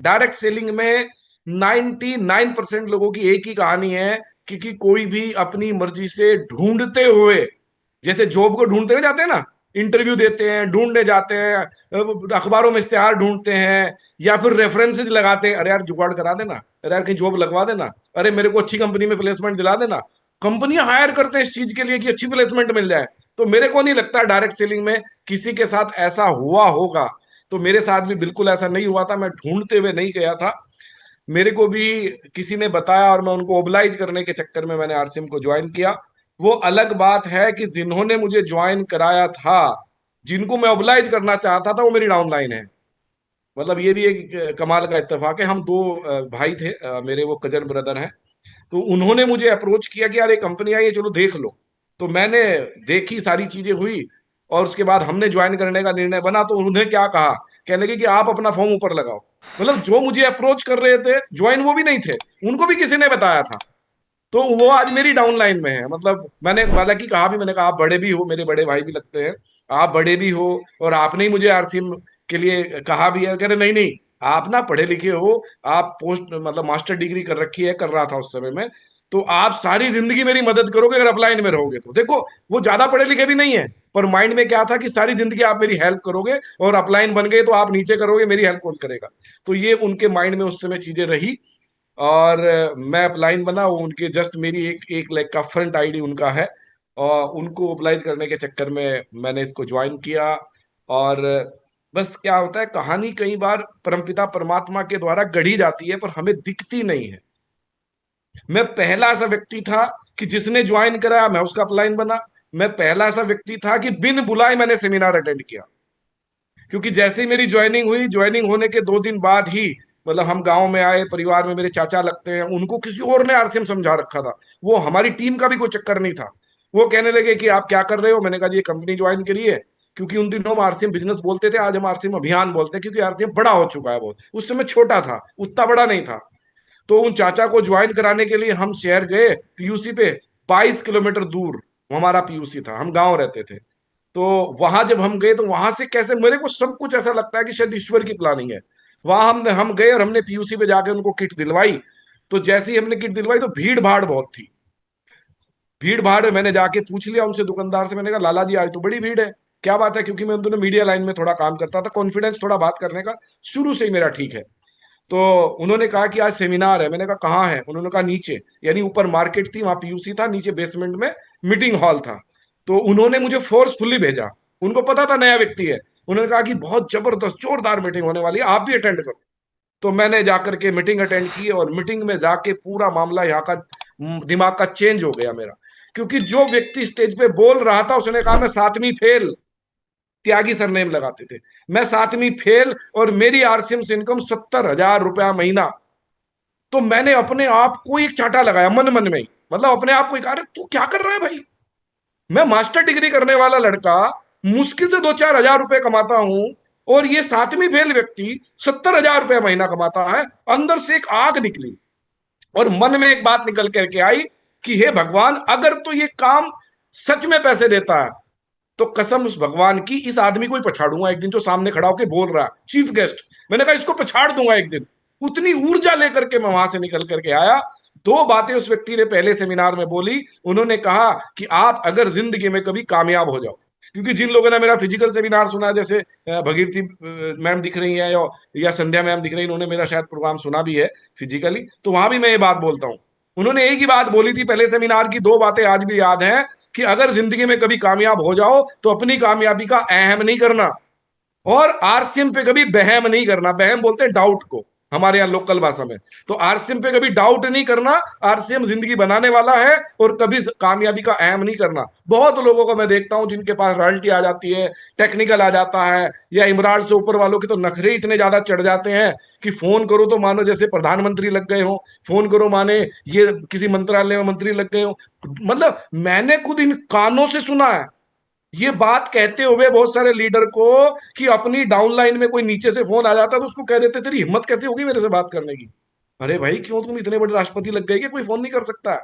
Direct selling में 99% लोगों की एक ही कहानी है कि कोई भी अपनी मर्जी से ढूंढते हुए, जैसे जॉब को ढूंढते हुए जाते हैं ना, इंटरव्यू देते हैं, ढूंढने जाते हैं, अखबारों में इश्तेहार ढूंढते हैं, या फिर रेफरेंसेज लगाते हैं, अरे यार जुगाड़ करा देना, अरे यार कहीं जॉब लगवा देना, अरे मेरे को अच्छी कंपनी में प्लेसमेंट दिला देना। कंपनियां हायर करते हैं इस चीज के लिए कि अच्छी प्लेसमेंट मिल जाए। तो मेरे को नहीं लगता डायरेक्ट सेलिंग में किसी के साथ ऐसा हुआ होगा। तो मेरे साथ भी बिल्कुल ऐसा नहीं हुआ था, मैं ढूंढते हुए नहीं गया था। मेरे को भी किसी ने बताया और मैं उनको ओबलाइज करने के चक्कर में मैंने आरसीएम को ज्वाइन किया। वो अलग बात है कि जिन्होंने मुझे ज्वाइन कराया था, जिनको मैं ओबलाइज करना चाहता था, वो मेरी डाउनलाइन है। मतलब ये भी एक कमाल का इत्तेफाक है। हम दो भाई थे, मेरे वो कजन ब्रदर हैं। तो उन्होंने मुझे अप्रोच किया कि यार ये कंपनी आई है, चलो देख लो। तो मैंने देखी, सारी चीजें हुई, और उसके बाद हमने ज्वाइन करने का निर्णय बना। तो उन्हें क्या कहा, कहने लगे कि आप अपना फॉर्म ऊपर लगाओ। मतलब जो मुझे अप्रोच कर रहे थे, ज्वाइन वो भी नहीं थे, उनको भी किसी ने बताया था। तो वो आज मेरी डाउन लाइन में है। मतलब मैंने हालांकि कहा भी, मैंने कहा आप बड़े भी हो, मेरे बड़े भाई भी लगते हैं, आप बड़े भी हो, और आपने ही मुझे आरसीएम के लिए कहा भी है। कह रहे नहीं नहीं, आप ना पढ़े लिखे हो, आप पोस्ट मतलब मास्टर डिग्री कर रखी है, कर रहा था उस समय में, तो आप सारी जिंदगी मेरी मदद करोगे अगर अपलाइन में रहोगे तो। देखो, वो ज्यादा पढ़े लिखे भी नहीं है, पर माइंड में क्या था कि सारी जिंदगी आप मेरी हेल्प करोगे, और अपलाइन बन गए तो आप नीचे करोगे, मेरी हेल्प कौन करेगा। तो ये उनके माइंड में उस समय चीजें रही। और मैं अपलाइन बना, वो उनके जस्ट मेरी एक एक लाइक का फ्रंट आईडी उनका है, और उनको अप्लाई करने के चक्कर में मैंने इसको ज्वाइन किया। और बस क्या होता है, कहानी कई बार परमपिता परमात्मा के द्वारा गढ़ी जाती है, पर हमें दिखती नहीं है। मैं पहला ऐसा व्यक्ति था कि जिसने ज्वाइन कराया, मैं उसका अपलाइन बना। मैं पहला ऐसा व्यक्ति था कि बिन बुलाए मैंने सेमिनार अटेंड किया। क्योंकि जैसे ही मेरी ज्वाइनिंग हुई, ज्वाइनिंग होने के 2 दिन बाद ही, मतलब हम गांव में आए, परिवार में मेरे चाचा लगते हैं, उनको किसी और ने आरसीएम समझा रखा था। वो हमारी टीम का भी कोई चक्कर नहीं था। वो कहने लगे कि आप क्या कर रहे हो। मैंने कहा जी ये कंपनी ज्वाइन करी है। क्योंकि उन दिनों हम आरसीएम बिजनेस बोलते थे, आज हम आरसीएम अभियान बोलते हैं, क्योंकि आरसीएम बड़ा हो चुका है बहुत, उस समय छोटा था, उतना बड़ा नहीं था। तो उन चाचा को ज्वाइन कराने के लिए हम शहर गए, पीयूसी पे, 22 किलोमीटर दूर हमारा पीयूसी था, हम गांव रहते थे। तो वहां जब हम गए, तो वहां से कैसे, मेरे को सब कुछ ऐसा लगता है कि शायद ईश्वर की प्लानिंग है। वहां हम गए और हमने पीयूसी पे जाके उनको किट दिलवाई। तो जैसे ही हमने किट दिलवाई, तो भीड़ भाड़ बहुत थी। भीड़ भाड़, मैंने जाके पूछ लिया उनसे, दुकानदार से, मैंने कहा लाला जी आज तो बड़ी भीड़ है, क्या बात है। क्योंकि मैं उन दोनों मीडिया लाइन में थोड़ा काम करता था, कॉन्फिडेंस थोड़ा बात करने का शुरू से ही मेरा ठीक है। तो उन्होंने कहा कि आज सेमिनार है। मैंने कहा कहाँ है। उन्होंने कहा नीचे, यानी ऊपर मार्केट थी, वहां पीयूसी था, नीचे बेसमेंट में मीटिंग हॉल था। तो उन्होंने मुझे फोर्सफुली भेजा, उनको पता था नया व्यक्ति है। उन्होंने कहा कि बहुत जबरदस्त जोरदार मीटिंग होने वाली है, आप भी अटेंड करो। तो मैंने जाकर के मीटिंग अटेंड की, और मीटिंग में जाके पूरा मामला यहाँ का, दिमाग का चेंज हो गया मेरा। क्योंकि जो व्यक्ति स्टेज पे बोल रहा था, उसने कहा मैं 7वीं फेल, त्यागी सरनेम लगाते थे, मैं 7वीं फेल, और मेरी आरसीएम से इनकम 70,000 रुपया महीना। तो मैंने अपने आप को एक चांटा लगाया मन मन में ही, मतलब अपने आप को एक, अरे तू क्या कर रहा है भाई। मैं मास्टर डिग्री करने वाला लड़का, मुश्किल से 2-4 हजार रुपए कमाता हूं, और ये 7वीं फेल व्यक्ति 70,000 रुपया महीना कमाता है। अंदर से एक आग निकली, और मन में एक बात निकल करके आई कि हे भगवान, अगर तो ये काम सच में पैसे देता है, तो कसम उस भगवान की, इस आदमी को ही पछाड़ूंगा एक दिन, जो सामने खड़ा होकर बोल रहा है, चीफ गेस्ट। मैंने कहा इसको पछाड़ दूंगा एक दिन। उतनी ऊर्जा लेकर के मैं वहां से निकल करके आया। 2 बातें उस व्यक्ति ने पहले सेमिनार में बोली। उन्होंने कहा कि आप अगर जिंदगी में कभी कामयाब हो जाओ, क्योंकि जिन लोगों ने मेरा फिजिकल सेमिनार सुना, जैसे भगीरथी मैम दिख रही है, या संध्या मैम दिख रही है, इन्होंने मेरा शायद प्रोग्राम सुना भी है फिजिकली, तो वहां भी मैं ये बात बोलता हूँ। उन्होंने एक ही बात बोली थी पहले सेमिनार की, 2 बातें आज भी याद हैं, कि अगर जिंदगी में कभी कामयाब हो जाओ, तो अपनी कामयाबी का अहम नहीं करना, और आरसीएम पे कभी बहम नहीं करना। बहम बोलते हैं डाउट को हमारे यहाँ लोकल भाषा में। तो आरसीएम पे कभी डाउट नहीं करना, आरसीएम जिंदगी बनाने वाला है, और कभी कामयाबी का अहम नहीं करना। बहुत लोगों को मैं देखता हूं जिनके पास रॉयल्टी आ जाती है, टेक्निकल आ जाता है, या इमरान से ऊपर वालों के तो नखरे इतने ज्यादा चढ़ जाते हैं कि फोन करो तो मानो जैसे प्रधानमंत्री लग गए हो, फोन करो माने ये किसी मंत्रालय में मंत्री लग गए हो। मतलब मैंने खुद इन कानों से सुना है ये बात कहते हुए बहुत सारे लीडर को, कि अपनी डाउनलाइन में कोई नीचे से फोन आ जाता तो उसको कह देते तेरी हिम्मत कैसे होगी मेरे से बात करने की। अरे भाई क्यों, तुम इतने बड़े राष्ट्रपति लग गए कि कोई फोन नहीं कर सकता।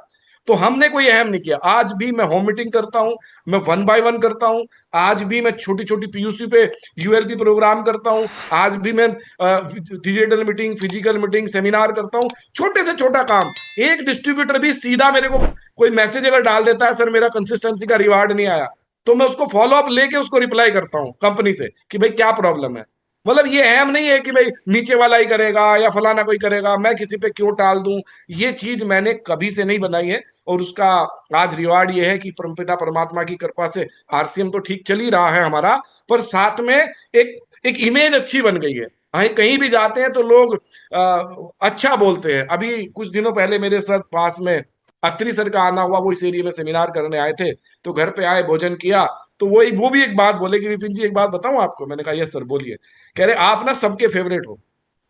तो हमने कोई अहम नहीं किया। आज भी मैं होम मीटिंग करता हूं, मैं 1 बाय 1 करता हूं। आज भी मैं छोटी छोटी पीयूसी पे यूएलपी प्रोग्राम करता हूं। आज भी मैं digital meeting, physical meeting, seminar करता हूं। छोटे से छोटा काम, एक डिस्ट्रीब्यूटर भी सीधा मेरे को कोई मैसेज अगर डाल देता है, सर मेरा कंसिस्टेंसी का रिवार्ड नहीं आया, तो मैं उसको फॉलो अप लेके उसको रिप्लाई करता हूं कंपनी से कि भाई क्या प्रॉब्लम है। मतलब ये अहम नहीं है कि भाई नीचे वाला ही करेगा या फलाना कोई करेगा, मैं किसी पे क्यों टाल दूं। ये चीज मैंने कभी से नहीं बनाई है, और उसका आज रिवार्ड ये है कि परमपिता परमात्मा की कृपा से आरसीएम तो ठीक चल ही रहा है हमारा, पर साथ में एक एक इमेज अच्छी बन गई है। हाँ, कहीं भी जाते हैं तो लोग अच्छा बोलते हैं। अभी कुछ दिनों पहले मेरे सर पास में अत्री सर का आना हुआ, वो इस एरिया में सेमिनार करने आए थे, तो घर पे आए, भोजन किया, तो वो भी एक बात बोले कि विपिन जी एक बात बताऊं आपको। मैंने कहा यस सर बोलिए। कह रहे आप ना सबके फेवरेट हो,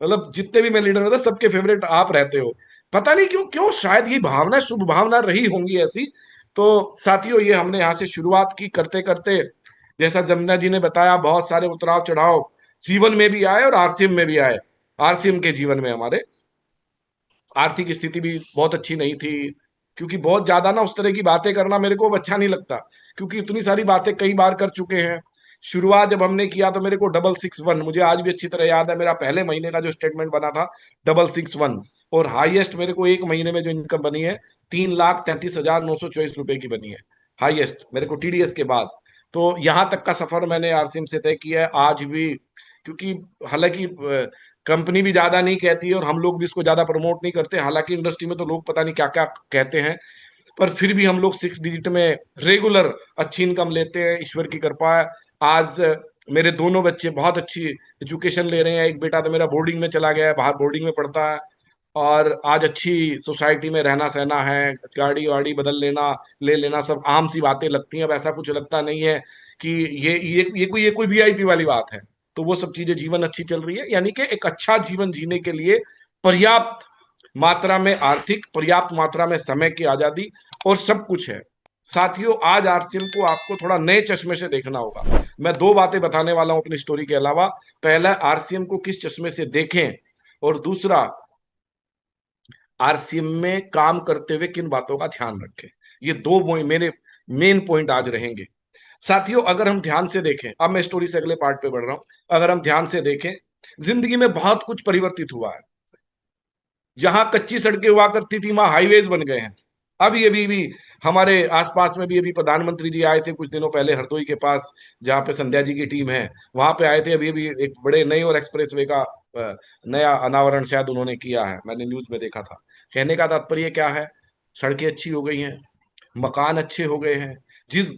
मतलब जितने भी मैं लीडर होते सबके फेवरेट आप रहते हो। पता नहीं क्यों क्यों, शायद ये भावना शुभ भावना रही होंगी ऐसी। तो साथियों, ये हमने यहाँ से शुरुआत की, करते करते जैसा जमुना जी ने बताया, बहुत सारे उतराव चढ़ाव जीवन में भी आए और आरसीएम में भी आए। आरसीएम के जीवन में हमारे आर्थिक स्थिति भी बहुत अच्छी नहीं थी, क्योंकि बहुत ज्यादा ना उस तरह की बातें करना मेरे को अब अच्छा नहीं लगता, क्योंकि इतनी सारी बातें कई बार कर चुके हैं। शुरुआत जब हमने किया तो मेरे को 661, मुझे आज भी अच्छी तरह याद है, मेरा पहले महीने का जो स्टेटमेंट बना था 661, और हाईएस्ट मेरे को एक महीने में जो इनकम बनी है 3,33,924 रुपए की बनी है, हाईएस्ट मेरे को टीडीएस के बाद। तो यहाँ तक का सफर मैंने आरसीएम से तय किया है आज भी, क्योंकि हालांकि कंपनी भी ज्यादा नहीं कहती है और हम लोग भी इसको ज्यादा प्रमोट नहीं करते, हालांकि इंडस्ट्री में तो लोग पता नहीं क्या क्या कहते हैं, पर फिर भी हम लोग 6 डिजिट में रेगुलर अच्छी इनकम लेते हैं, ईश्वर की कृपा है। आज मेरे दोनों बच्चे बहुत अच्छी एजुकेशन ले रहे हैं। एक बेटा तो मेरा बोर्डिंग में चला गया है, बाहर बोर्डिंग में पढ़ता है, और आज अच्छी सोसाइटी में रहना सहना है, गाड़ी वाड़ी बदल लेना, ले लेना, सब आम सी बातें लगती हैं। अब ऐसा कुछ लगता नहीं है कि ये कोई वीआईपी वाली बात है। तो वो सब चीजें, जीवन अच्छी चल रही है, यानी कि एक अच्छा जीवन जीने के लिए पर्याप्त मात्रा में आर्थिक, पर्याप्त मात्रा में समय की आजादी और सब कुछ है। साथियों, आज आरसीएम को आपको थोड़ा नए चश्मे से देखना होगा। मैं दो बातें बताने वाला हूं अपनी स्टोरी के अलावा। पहला, आरसीएम को किस चश्मे से देखें, और दूसरा, आरसीएम में काम करते हुए किन बातों का ध्यान रखें। ये दो मेरे मेन पॉइंट आज रहेंगे। साथियों, अगर हम ध्यान से देखें, अब मैं स्टोरी से अगले पार्ट पे बढ़ रहा हूं, अगर हम ध्यान से देखें, जिंदगी में बहुत कुछ परिवर्तित हुआ है। जहां कच्ची सड़कें हुआ करती थी वहां हाईवेज बन गए हैं। अभी अभी भी हमारे आसपास में भी अभी प्रधानमंत्री जी आए थे कुछ दिनों पहले हरदोई के पास, जहाँ पे संध्या जी की टीम है, वहां पे आए थे। अभी अभी एक बड़े नए और एक्सप्रेसवे का नया अनावरण शायद उन्होंने किया है, मैंने न्यूज में देखा था। कहने का तात्पर्य क्या है, सड़कें अच्छी हो गई हैं, मकान अच्छे हो गए हैं। जिस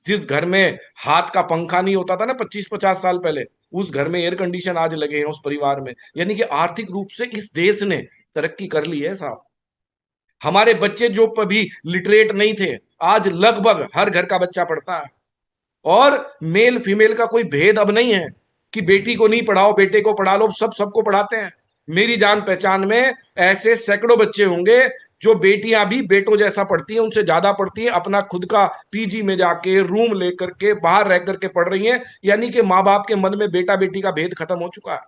जिस घर में हाथ का पंखा नहीं होता था ना 25-50 साल पहले, उस घर में एयर कंडीशन आज लगे हैं उस परिवार में। यानी कि आर्थिक रूप से इस देश ने तरक्की कर ली है साहब। हमारे बच्चे जो कभी लिटरेट नहीं थे, आज लगभग हर घर का बच्चा पढ़ता है। और मेल फीमेल का कोई भेद अब नहीं है कि बेटी को नहीं पढ़ाओ बेटे को पढ़ा लो, सब सबको पढ़ाते हैं। मेरी जान पहचान में ऐसे सैकड़ों बच्चे होंगे जो बेटियां भी बेटों जैसा पढ़ती हैं, उनसे ज्यादा पढ़ती हैं, अपना खुद का पीजी में जाके रूम लेकर के बाहर रह करके पढ़ रही हैं। यानी कि माँ बाप के मन में बेटा बेटी का भेद खत्म हो चुका है,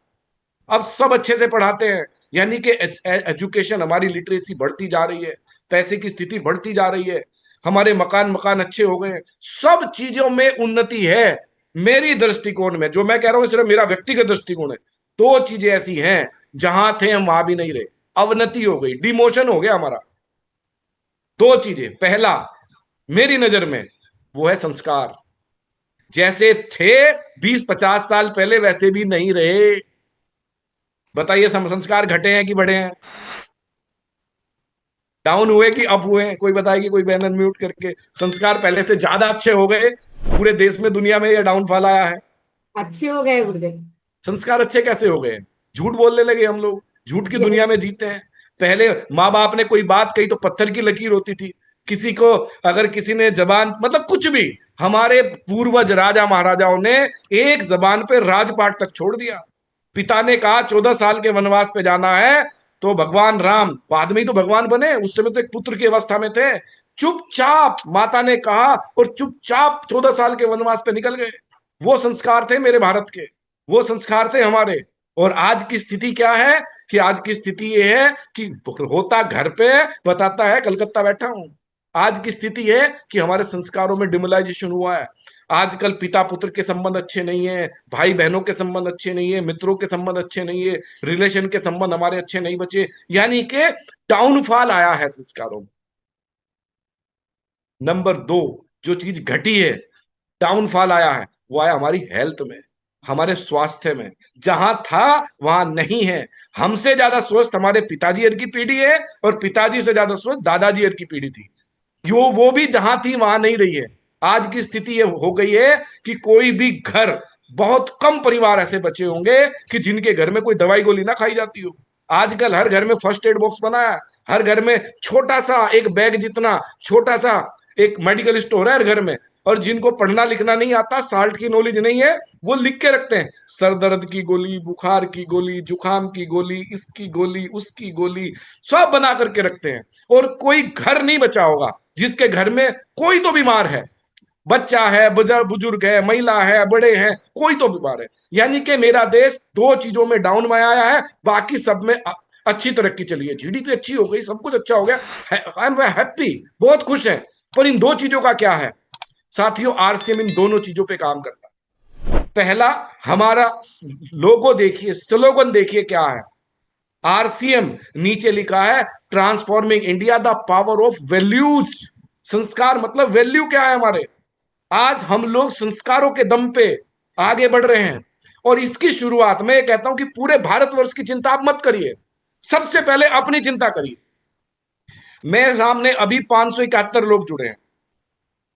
अब सब अच्छे से पढ़ाते हैं। यानी कि एजुकेशन, हमारी लिटरेसी बढ़ती जा रही है, पैसे की स्थिति बढ़ती जा रही है, हमारे मकान मकान अच्छे हो गए, सब चीजों में उन्नति है। मेरी दृष्टिकोण में, जो मैं कह रहा हूं सिर्फ मेरा व्यक्तिगत दृष्टिकोण है, दो चीजें ऐसी हैं जहां थे हम वहां भी नहीं रहे, अवनति हो गई, डिमोशन हो गया हमारा। दो चीजें, पहला मेरी नजर में वो है संस्कार। जैसे थे 20-50 साल पहले वैसे भी नहीं रहे। बताइए, संस्कार घटे हैं कि बढ़े हैं, डाउन हुए कि अप हुए? कोई बताएगी, कोई बैनर म्यूट करके। संस्कार पहले से ज्यादा अच्छे हो गए, पूरे देश में दुनिया में ये डाउनफॉल आया है। अच्छे हो गए गुरुदेव। संस्कार अच्छे कैसे हो गए? झूठ बोलने लगे हम लोग, झूठ की दुनिया यस। में जीते हैं। पहले माँ बाप ने कोई बात कही तो पत्थर की लकीर होती थी, किसी को अगर किसी ने जबान, मतलब कुछ भी, हमारे पूर्वज राजा महाराजाओं ने एक जबान पे राजपाट तक छोड़ दिया। पिता ने कहा 14 साल के वनवास पे जाना है, तो भगवान राम बाद में ही तो भगवान बने, उस समय तो एक पुत्र की अवस्था में थे। चुपचाप माता ने कहा और चुपचाप 14 साल के वनवास पे निकल गए। वो संस्कार थे मेरे भारत के, वो संस्कार थे हमारे। और आज की स्थिति क्या है, कि आज की स्थिति ये है कि होता घर पे, बताता है कलकत्ता बैठा हूं। आज की स्थिति है कि हमारे संस्कारों में डिमोलाइजेशन हुआ है। आजकल पिता पुत्र के संबंध अच्छे नहीं है, भाई बहनों के संबंध अच्छे नहीं है, मित्रों के संबंध अच्छे नहीं है, रिलेशन के संबंध हमारे अच्छे नहीं बचे, यानी कि डाउनफॉल आया है संस्कारों में। नंबर दो, जो चीज घटी है, डाउनफॉल आया है, वो आया हमारी हेल्थ में, हमारे स्वास्थ्य में। जहां था वहां नहीं है। हमसे ज्यादा स्वस्थ हमारे पिताजी और की पीढ़ी है, और पिताजी से ज्यादा स्वस्थ दादाजी और की पीढ़ी थी। वो भी जहां थी वहां नहीं रही है। आज की स्थिति ये हो गई है कि कोई भी घर, बहुत कम परिवार ऐसे बचे होंगे कि जिनके घर में कोई दवाई गोली ना खाई जाती हो। आजकल हर घर में फर्स्ट एड बॉक्स बना है, हर घर में छोटा सा एक बैग जितना छोटा सा एक मेडिकल स्टोर है हर घर में। और जिनको पढ़ना लिखना नहीं आता, साल्ट की नॉलेज नहीं है, वो लिख के रखते हैं सर दर्द की गोली, बुखार की गोली, जुकाम की गोली, इसकी गोली, उसकी गोली, सब बना करके रखते हैं। और कोई घर नहीं बचा होगा जिसके घर में कोई तो बीमार है, बच्चा है, बुजुर्ग है, महिला है, बड़े हैं, कोई तो बीमार है। यानी कि मेरा देश दो चीजों में डाउन में आया है, बाकी सब में अच्छी तरक्की चली है। जीडीपी अच्छी हो गई, सब कुछ अच्छा हो गया, आई एम हैप्पी, बहुत खुश है। पर इन दो चीजों का क्या है साथियों? आरसीएम इन दोनों चीजों पे काम करता है। पहला, हमारा लोगो देखिए, स्लोगन देखिए क्या है। आरसीएम नीचे लिखा है, transforming India the power of values. संस्कार मतलब वैल्यू क्या है हमारे। आज हम लोग संस्कारों के दम पे आगे बढ़ रहे हैं। और इसकी शुरुआत में कहता हूं कि पूरे भारतवर्ष की चिंता आप मत करिए, सबसे पहले अपनी चिंता करिए। मेरे सामने अभी 571 लोग जुड़े हैं,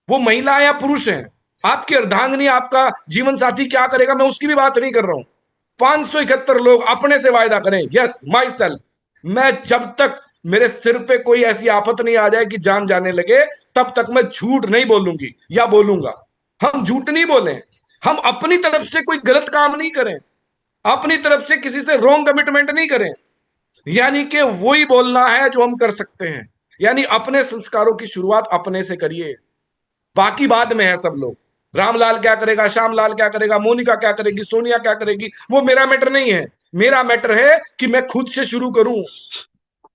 वो महिला या पुरुष हैं। आपकी अर्धांगिनी, आपका जीवन साथी क्या करेगा मैं उसकी भी बात नहीं कर रहा हूं। 571 लोग अपने से वायदा करें, यस माई सेल्फ, मैं जब तक मेरे सिर पे कोई ऐसी आफत नहीं आ जाए कि जान जाने लगे, तब तक मैं झूठ नहीं बोलूंगी या बोलूंगा। हम झूठ नहीं बोलें, हम अपनी तरफ से कोई गलत काम नहीं करें, अपनी तरफ से किसी से रॉन्ग कमिटमेंट नहीं करें। यानी कि वही बोलना है जो हम कर सकते हैं। यानी अपने संस्कारों की शुरुआत अपने से करिए, बाकी बाद में है सब लोग। रामलाल क्या करेगा, श्यामलाल क्या करेगा, मोनिका क्या करेगी, सोनिया क्या करेगी, वो मेरा मैटर नहीं है। मेरा मैटर है कि मैं खुद से शुरू करूं।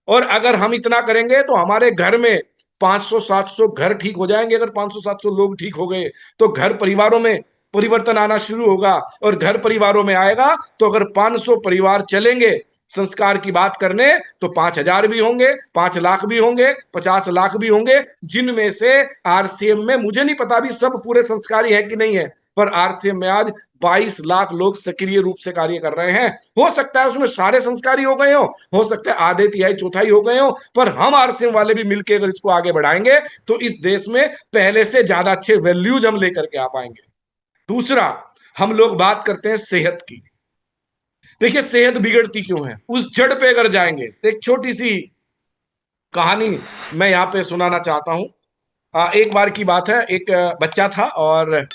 और अगर हम इतना करेंगे तो हमारे घर में 500-700 घर ठीक हो जाएंगे। अगर 500-700 लोग ठीक हो गए तो घर परिवारों में परिवर्तन आना शुरू होगा। और घर परिवारों में आएगा तो अगर 500 परिवार चलेंगे संस्कार की बात करने, तो 5,000 भी होंगे, 5 लाख भी होंगे, 50 लाख भी होंगे, जिनमें से आरसीएम में मुझे नहीं पता अभी सब पूरे संस्कारी है कि नहीं है, पर आरसीएम में आज 22 लाख लोग सक्रिय रूप से कार्य कर रहे हैं। हो सकता है उसमें सारे संस्कारी हो गए हो सकता है आधे तिहाई चौथाई हो गए हो, पर हम आरसीएम वाले भी मिलकर अगर इसको आगे बढ़ाएंगे तो इस देश में पहले से ज्यादा अच्छे वैल्यूज हम लेकर के आ पाएंगे। दूसरा, हम लोग बात करते हैं सेहत की। देखिए सेहत बिगड़ती क्यों है, उस जड़ पे अगर जाएंगे तो एक छोटी सी कहानी मैं यहाँ पे सुनाना चाहता हूँ। एक बार की बात है, एक बच्चा था, और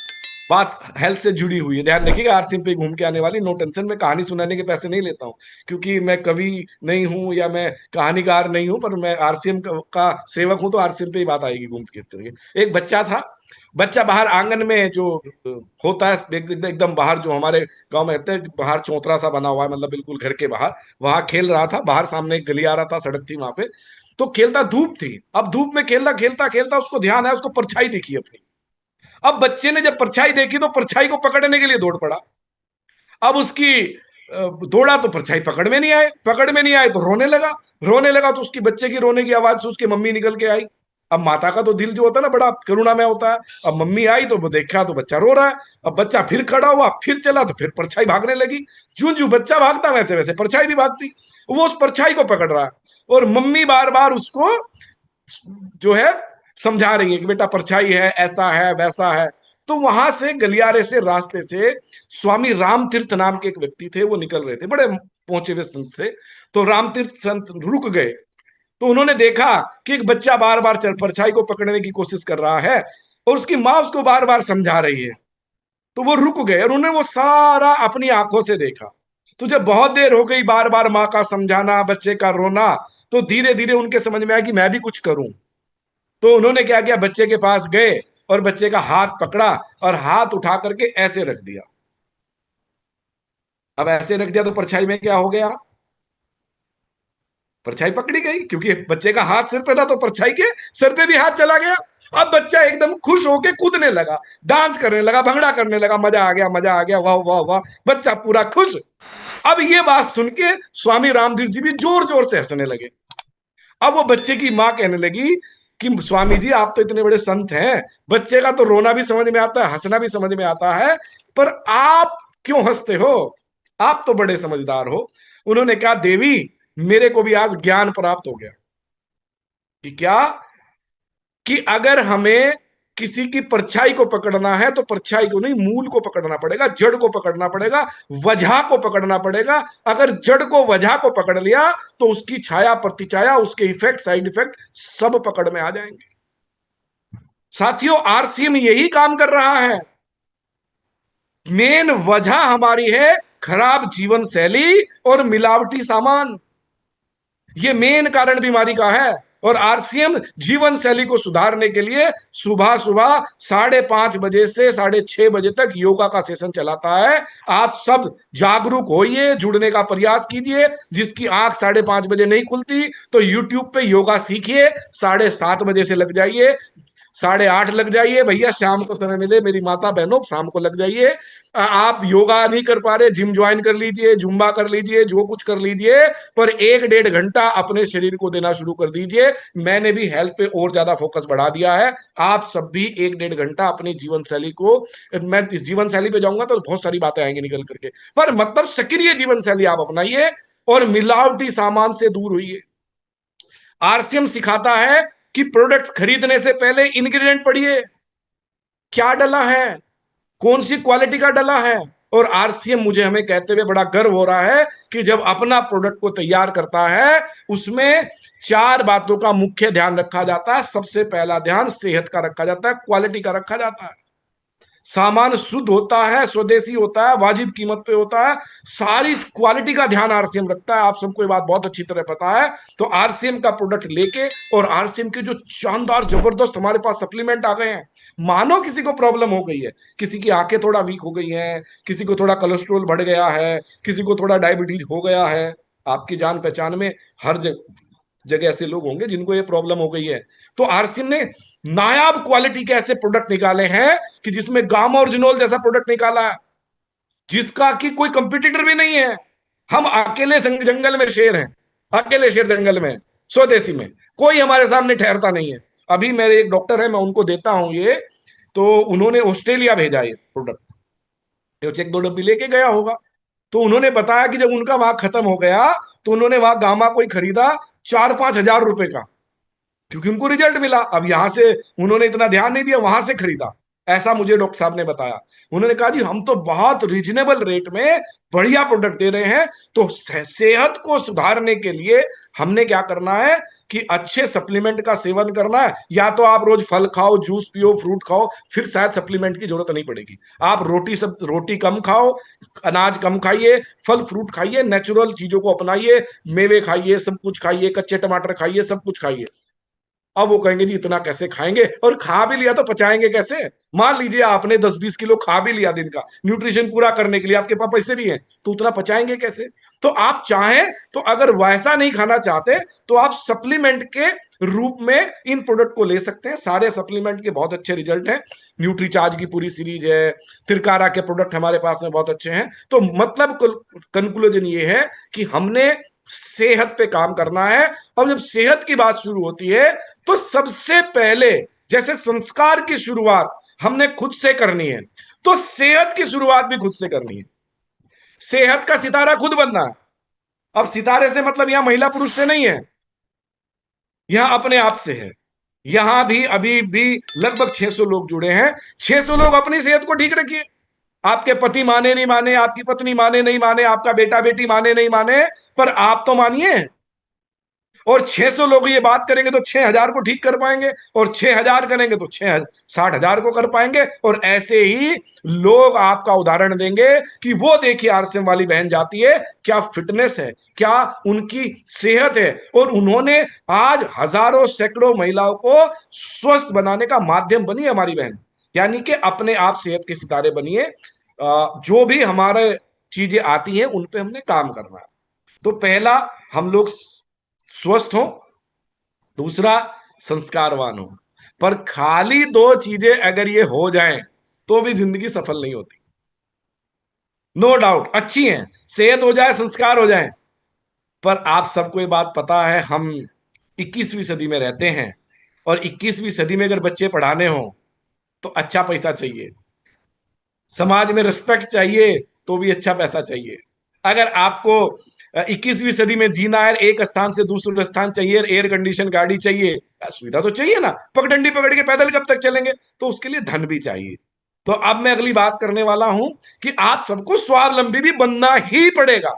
बात हेल्थ से जुड़ी हुई है, ध्यान रखिएगा। आरसीएम पे घूम के आने वाली, नो टेंशन, मैं कहानी सुनाने के पैसे नहीं लेता हूँ, क्योंकि मैं कवि नहीं हूँ या मैं कहानीकार नहीं हूँ, पर मैं आरसीएम का सेवक हूँ, तो आरसीएम पे ही बात आएगी घूम फिर करके। एक बच्चा था, बच्चा बाहर आंगन में जो होता है एकदम बाहर, जो हमारे गांव में रहते हैं बाहर चौतरा सा बना हुआ है, मतलब बिल्कुल घर के बाहर, वहां खेल रहा था। बाहर सामने एक गली आ रहा था, सड़क थी वहां पे, तो खेलता, धूप थी। अब धूप में खेलता खेलता खेलता उसको ध्यान है, उसको परछाई दिखी अपनी। अब बच्चे ने जब परछाई देखी तो परछाई को पकड़ने के लिए दौड़ पड़ा। अब उसकी दौड़ा तो परछाई पकड़ में नहीं आए तो रोने लगा तो उसकी बच्चे की रोने की आवाज से उसकी मम्मी निकल के आई। अब माता का तो दिल जो होता है ना बड़ा करुणा में होता है। अब मम्मी आई तो वो देखा तो बच्चा रो रहा है। अब बच्चा फिर खड़ा हुआ, फिर चला तो फिर परछाई भागने लगी। जूं जूं बच्चा भागता वैसे वैसे परछाई भी भागती। वो उस परछाई को पकड़ रहा है, और मम्मी बार बार उसको जो है समझा रही है कि बेटा परछाई है, ऐसा है वैसा है। तो वहां से गलियारे से रास्ते से स्वामी रामतीर्थ नाम के एक व्यक्ति थे, वो निकल रहे थे, बड़े पहुंचे हुए संत थे। तो रामतीर्थ संत रुक गए, तो उन्होंने देखा कि एक बच्चा बार बार परछाई को पकड़ने की कोशिश कर रहा है, और उसकी माँ उसको बार बार समझा रही है। तो वो रुक गए और उन्होंने वो सारा अपनी आंखों से देखा। तो जब बहुत देर हो गई बार बार माँ का समझाना, बच्चे का रोना, तो धीरे धीरे उनके समझ में आया कि मैं भी कुछ करूं। तो उन्होंने क्या किया, बच्चे के पास गए और बच्चे का हाथ पकड़ा और हाथ उठा करके ऐसे रख दिया। अब ऐसे रख दिया तो परछाई में क्या हो गया, परछाई पकड़ी गई, क्योंकि बच्चे का हाथ सिर पे था तो परछाई के सिर पे भी हाथ चला गया। अब बच्चा एकदम खुश होके कूदने लगा, डांस करने लगा, भंगड़ा करने लगा, मजा आ गया, मजा आ गया, वाह वाह वाह, बच्चा पूरा खुश। अब ये बात सुन के स्वामी रामदेव जी भी जोर जोर से हंसने लगे। अब वो बच्चे की मां कहने लगी कि स्वामी जी आप तो इतने बड़े संत हैं, बच्चे का तो रोना भी समझ में आता है, हंसना भी समझ में आता है, पर आप क्यों हंसते हो? आप तो बड़े समझदार हो। उन्होंने कहा, देवी मेरे को भी आज ज्ञान प्राप्त हो गया कि क्या, कि अगर हमें किसी की परछाई को पकड़ना है तो परछाई को नहीं, मूल को पकड़ना पड़ेगा, जड़ को पकड़ना पड़ेगा, वजह को पकड़ना पड़ेगा। अगर जड़ को, वजह को पकड़ लिया तो उसकी छाया प्रतिछाया, उसके इफेक्ट साइड इफेक्ट सब पकड़ में आ जाएंगे। साथियों, आरसीएम यही काम कर रहा है। मेन वजह हमारी है खराब जीवन शैली और मिलावटी सामान। ये मेन कारण बीमारी का है। और आरसीएम जीवन शैली को सुधारने के लिए सुबह सुबह 5:30 बजे से 6:30 बजे तक योगा का सेशन चलाता है। आप सब जागरूक होइए, जुड़ने का प्रयास कीजिए। जिसकी आंख 5:30 बजे नहीं खुलती तो यूट्यूब पे योगा सीखिए, 7:30 बजे से लग जाइए, 8:30 लग जाइए भैया, शाम को समय मिले मेरी माता बहनों, शाम को लग जाइए। आप योगा नहीं कर पा रहे, जिम ज्वाइन कर लीजिए, जुम्बा कर लीजिए, जो कुछ कर लीजिए, पर 1-1.5 घंटा अपने शरीर को देना शुरू कर दीजिए। मैंने भी हेल्थ पे और ज्यादा फोकस बढ़ा दिया है। आप सब भी 1-1.5 घंटा अपनी जीवन शैली को, मैं इस जीवन शैली पे जाऊंगा तो बहुत सारी बातें आएंगी निकल करके, पर मतलब सक्रिय जीवन शैली आप अपनाइए और मिलावटी सामान से दूर हुई। आरसीएम सिखाता है कि प्रोडक्ट खरीदने से पहले इंग्रेडिएंट पढ़िए, क्या डला है, कौन सी क्वालिटी का डला है। और आरसीएम मुझे हमें कहते हुए बड़ा गर्व हो रहा है कि जब अपना प्रोडक्ट को तैयार करता है उसमें 4 बातों का मुख्य ध्यान रखा जाता है। सबसे पहला ध्यान सेहत का रखा जाता है, क्वालिटी का रखा जाता है, सामान शुद्ध होता है, स्वदेशी होता है, वाजिब कीमत पे होता है, सारी क्वालिटी का ध्यान आरसीएम रखता है। आप सबको ये बात बहुत अच्छी तरह पता है। तो आरसीएम का प्रोडक्ट लेके, और आरसीएम के जो शानदार जबरदस्त हमारे पास सप्लीमेंट आ गए हैं, मानो किसी को प्रॉब्लम हो गई है, किसी की आंखें थोड़ा वीक हो गई हैं, किसी को थोड़ा कोलेस्ट्रोल बढ़ गया है, किसी को थोड़ा डायबिटीज हो गया है, आपकी जान पहचान में हर जगह ऐसे लोग होंगे जिनको ये प्रॉब्लम हो गई है। तो आरसीएम ने नायाब क्वालिटी के ऐसे प्रोडक्ट निकाले हैं कि जिसमें गामा ओरिजिनल जैसा प्रोडक्ट निकाला है जिसका कि कोई कंपटीटर भी नहीं है। हम अकेले जंगल में शेर हैं, अकेले शेर जंगल में, स्वदेशी में कोई हमारे सामने ठहरता नहीं है। अभी मेरे एक डॉक्टर है, मैं उनको देता हूं ये, तो उन्होंने ऑस्ट्रेलिया भेजा ये प्रोडक्ट, तो 1-2 डब्बी लेके गया होगा। तो उन्होंने बताया कि जब उनका वहां खत्म हो गया तो उन्होंने वहां गामा कोई खरीदा 4-5 हजार रुपए का, क्योंकि उनको रिजल्ट मिला। अब यहां से उन्होंने इतना ध्यान नहीं दिया, वहां से खरीदा, ऐसा मुझे डॉक्टर साहब ने बताया। उन्होंने कहा जी हम तो बहुत रीजनेबल रेट में बढ़िया प्रोडक्ट दे रहे हैं। तो सेहत को सुधारने के लिए हमने क्या करना है कि अच्छे सप्लीमेंट का सेवन करना है। या तो आप रोज फल खाओ, जूस पियो, फ्रूट खाओ, फिर शायद सप्लीमेंट की जरूरत नहीं पड़ेगी। आप रोटी कम खाओ, अनाज कम खाइए, फल फ्रूट खाइए, नेचुरल चीजों को अपनाइए, मेवे खाइए, सब कुछ खाइए, कच्चे टमाटर खाइए, सब कुछ खाइए। अब वो कहेंगे जी इतना कैसे खाएंगे, और खा भी लिया तो पचाएंगे कैसे? मान लीजिए आपने 10-20 किलो खा भी लिया दिन का, न्यूट्रिशन पूरा करने के लिए आपके पास पैसे भी हैं, तो उतना पचाएंगे कैसे? तो आप चाहें तो, अगर वैसा नहीं खाना चाहते तो आप सप्लीमेंट के रूप में इन प्रोडक्ट को ले सकते हैं। सारे सप्लीमेंट के बहुत अच्छे रिजल्ट हैं। न्यूट्रीचार्ज की पूरी सीरीज है, त्रिकारा के प्रोडक्ट हमारे पास में बहुत अच्छे हैं। तो मतलब कंक्लूजन ये है कि हमने सेहत पे काम करना है। और जब सेहत की बात शुरू होती है तो सबसे पहले, जैसे संस्कार की शुरुआत हमने खुद से करनी है, तो सेहत की शुरुआत भी खुद से करनी है। सेहत का सितारा खुद बनना है। अब सितारे से मतलब यहां महिला पुरुष से नहीं है, यहां अपने आप से है। यहां भी अभी भी लगभग 600 लोग जुड़े हैं। 600 लोग अपनी सेहत को ठीक रखिए। आपके पति माने नहीं माने, आपकी पत्नी माने नहीं माने, आपका बेटा बेटी माने नहीं माने, पर आप तो मानिए। और 600 लोग ये बात करेंगे तो 6,000 को ठीक कर पाएंगे, और 6,000 करेंगे तो 60,000 को कर पाएंगे। और ऐसे ही लोग आपका उदाहरण देंगे कि वो देखिए आरसीएम वाली बहन जाती है, क्या फिटनेस है, क्या उनकी सेहत है, और उन्होंने आज हजारों सैकड़ों महिलाओं को स्वस्थ बनाने का माध्यम बनी हमारी बहन। यानी कि अपने आप सेहत के सितारे बनिए। जो भी हमारे चीजें आती हैं उन पे हमने काम करना है। तो पहला, हम लोग स्वस्थ हो, दूसरा संस्कारवान हो। पर खाली दो चीजें अगर ये हो जाएं तो भी जिंदगी सफल नहीं होती। नो डाउट अच्छी हैं, सेहत हो जाए, संस्कार हो जाए, पर आप सबको ये बात पता है, हम 21वीं सदी में रहते हैं, और 21वीं सदी में अगर बच्चे पढ़ाने हो तो अच्छा पैसा चाहिए, समाज में रिस्पेक्ट चाहिए तो भी अच्छा पैसा चाहिए। अगर आपको 21वीं सदी में जीना है, एक स्थान से दूसरे स्थान चाहिए, एयर कंडीशन गाड़ी चाहिए, सुविधा तो चाहिए ना, पगडंडी पकड़ के पैदल कब तक चलेंगे, तो उसके लिए धन भी चाहिए। तो अब मैं अगली बात करने वाला हूं कि आप सबको स्वावलंबी भी बनना ही पड़ेगा।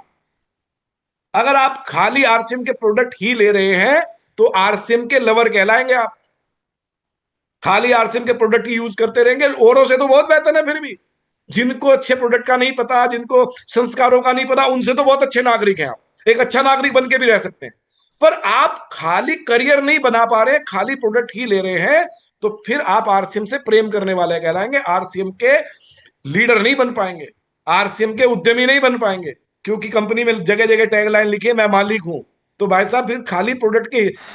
अगर आप खाली आरसीएम के प्रोडक्ट ही ले रहे हैं तो आरसीएम के लवर कहलाएंगे आप। खाली आरसीएम के प्रोडक्ट ही यूज करते रहेंगे, औरों से तो बहुत बेहतर है फिर भी। जिनको अच्छे प्रोडक्ट का नहीं पता, जिनको संस्कारों का नहीं पता, उनसे तो बहुत अच्छे नागरिक हैं आप, एक अच्छा नागरिक बन के भी रह सकते हैं। पर आप खाली करियर नहीं बना पा रहे, खाली प्रोडक्ट ही ले रहे हैं, तो फिर आप आरसीएम से प्रेम करने वाले कहलाएंगे, आरसीएम के लीडर नहीं बन पाएंगे, आरसीएम के उद्यमी नहीं बन पाएंगे। क्योंकि कंपनी में जगह जगह टैगलाइन लिखी है, मैं मालिक हूं। तो भाई साहब फिर खाली प्रोडक्ट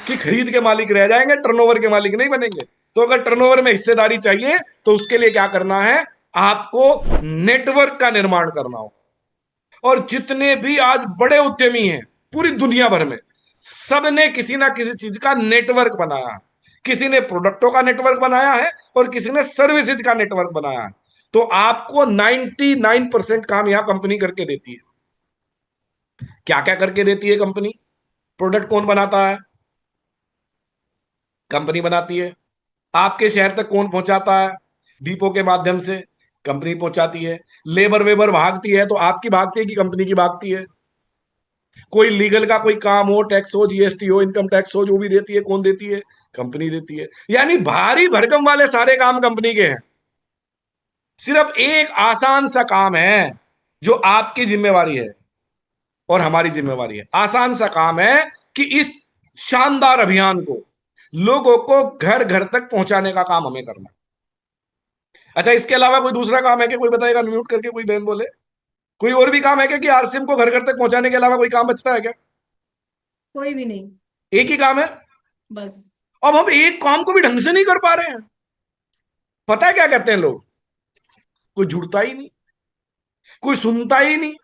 की खरीद के मालिक रह जाएंगे, टर्नओवर के मालिक नहीं बनेंगे। तो अगर टर्नओवर में हिस्सेदारी चाहिए तो उसके लिए क्या करना है, आपको नेटवर्क का निर्माण करना हो। और जितने भी आज बड़े उद्यमी हैं पूरी दुनिया भर में, सबने किसी ना किसी चीज का नेटवर्क बनाया है। किसी ने प्रोडक्टों का नेटवर्क बनाया है और किसी ने सर्विसेज का नेटवर्क बनाया है। तो आपको 99% काम यहां कंपनी करके देती है। क्या क्या करके देती है कंपनी? प्रोडक्ट कौन बनाता है? कंपनी बनाती है। आपके शहर तक कौन पहुंचाता है? डिपो के माध्यम से कंपनी पहुंचाती है। लेबर वेबर भागती है तो आपकी भागती है कि कंपनी की भागती है? कोई लीगल का कोई काम हो, टैक्स हो, जीएसटी हो, इनकम टैक्स हो, जो भी देती है, कौन देती है? कंपनी देती है। यानी भारी भरकम वाले सारे काम कंपनी के हैं। सिर्फ एक आसान सा काम है जो आपकी जिम्मेवारी है और हमारी जिम्मेवारी है। आसान सा काम है कि इस शानदार अभियान को लोगों को घर घर तक पहुंचाने का काम हमें करना है। अच्छा, इसके अलावा कोई दूसरा काम है क्या? कोई बताएगा म्यूट करके, कोई बहन बोले। कोई और भी काम है क्या कि आरसीएम को घर घर तक पहुंचाने के अलावा कोई काम बचता है क्या? कोई भी नहीं। एक ही काम है। बस। अब हम एक काम को भी ढंग से नहीं कर पा रहे हैं। पता है क्या कहते हैं लोग? कोई जुड़ता ही नहीं, कोई सुनता ही नहीं।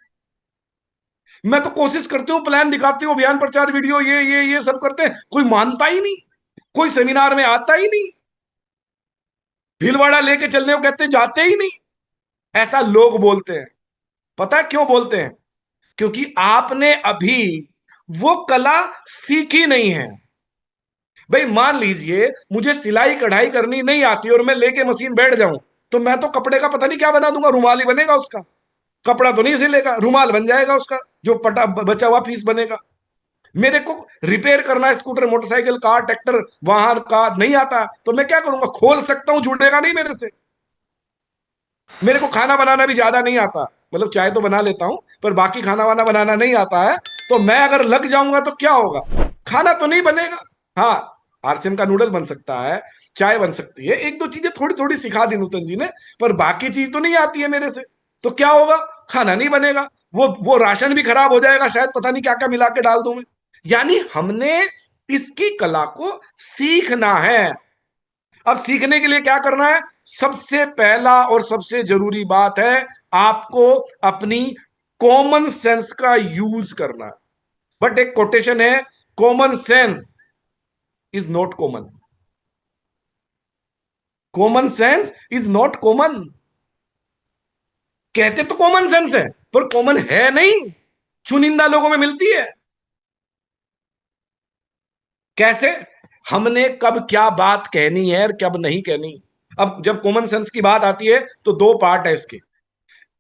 मैं तो कोशिश करती हूँ, प्लान दिखाती हूँ, अभियान प्रचार वीडियो, ये सब करते हैं, कोई मानता ही नहीं, कोई सेमिनार में आता ही नहीं, भीलवाड़ा लेके चलने को कहते जाते ही नहीं। ऐसा लोग बोलते हैं। पता है क्यों बोलते हैं? क्योंकि आपने अभी वो कला सीखी नहीं है। भाई मान लीजिए मुझे सिलाई कढ़ाई करनी नहीं आती और मैं लेके मशीन बैठ जाऊं, तो मैं तो कपड़े का पता नहीं क्या बना दूंगा, रुमाल ही बनेगा उसका। कपड़ा तो नहीं सिलेगा, रुमाल बन जाएगा उसका, जो पटा बचा हुआ पीस बनेगा। मेरे को रिपेयर करना है, स्कूटर, मोटरसाइकिल, कार, ट्रैक्टर, वाहन का नहीं आता, तो मैं क्या करूंगा? खोल सकता हूं, जुड़ेगा नहीं मेरे से। मेरे को खाना बनाना भी ज्यादा नहीं आता, मतलब चाय तो बना लेता हूं, पर बाकी खाना वाना बनाना नहीं आता है। तो मैं अगर लग जाऊंगा तो क्या होगा? खाना तो नहीं बनेगा। हाँ, आरसीएम का नूडल बन सकता है, चाय बन सकती है, एक दो चीजें थोड़ी थोड़ी सिखा दी नूतन जी ने, पर बाकी चीज तो नहीं आती है मेरे से। तो क्या होगा? खाना नहीं बनेगा, वो राशन भी खराब हो जाएगा, शायद पता नहीं क्या क्या मिला के डाल दूं मैं। यानी हमने इसकी कला को सीखना है। अब सीखने के लिए क्या करना है? सबसे पहला और सबसे जरूरी बात है, आपको अपनी कॉमन सेंस का यूज करना है। बट एक कोटेशन है, common sense is not common. Common sense is not common. कहते तो कॉमन सेंस है, पर कॉमन है नहीं, चुनिंदा लोगों में मिलती है। कैसे? हमने कब क्या बात कहनी है और कब नहीं कहनी। अब जब कॉमन सेंस की बात आती है तो दो पार्ट है इसके,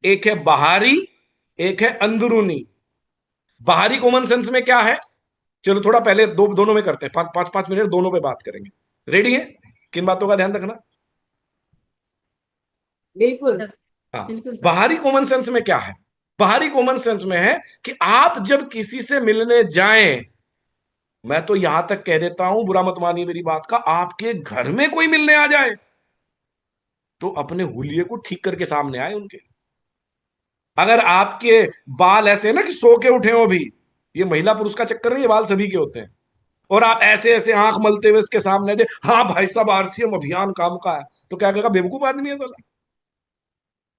एक है बाहरी, एक है अंदरूनी। बाहरी कॉमन सेंस में क्या है? चलो थोड़ा पहले दोनों में करते हैं, 5-5 मिनट दोनों पे बात करेंगे। रेडी है? किन बातों का ध्यान रखना? बिल्कुल। यस। हाँ। बिल्कुल सर। बाहरी कॉमन सेंस में क्या है? बाहरी कॉमन सेंस में है कि आप जब किसी से मिलने जाएं, मैं तो यहां तक कह देता हूं, बुरा मत मानिए मेरी बात का, आपके घर में कोई मिलने आ जाए तो अपने हुलिये को ठीक करके सामने आए उनके। अगर आपके बाल ऐसे ना कि सो के उठे हो भी, ये महिला पुरुष का चक्कर नहीं, ये बाल सभी के होते हैं। और आप ऐसे ऐसे आंख मलते हुए इसके सामने दे, हाँ भाई साहब आरसीएम अभियान काम का है, तो क्या कहेगा, बेवकूफ आदमी है साला।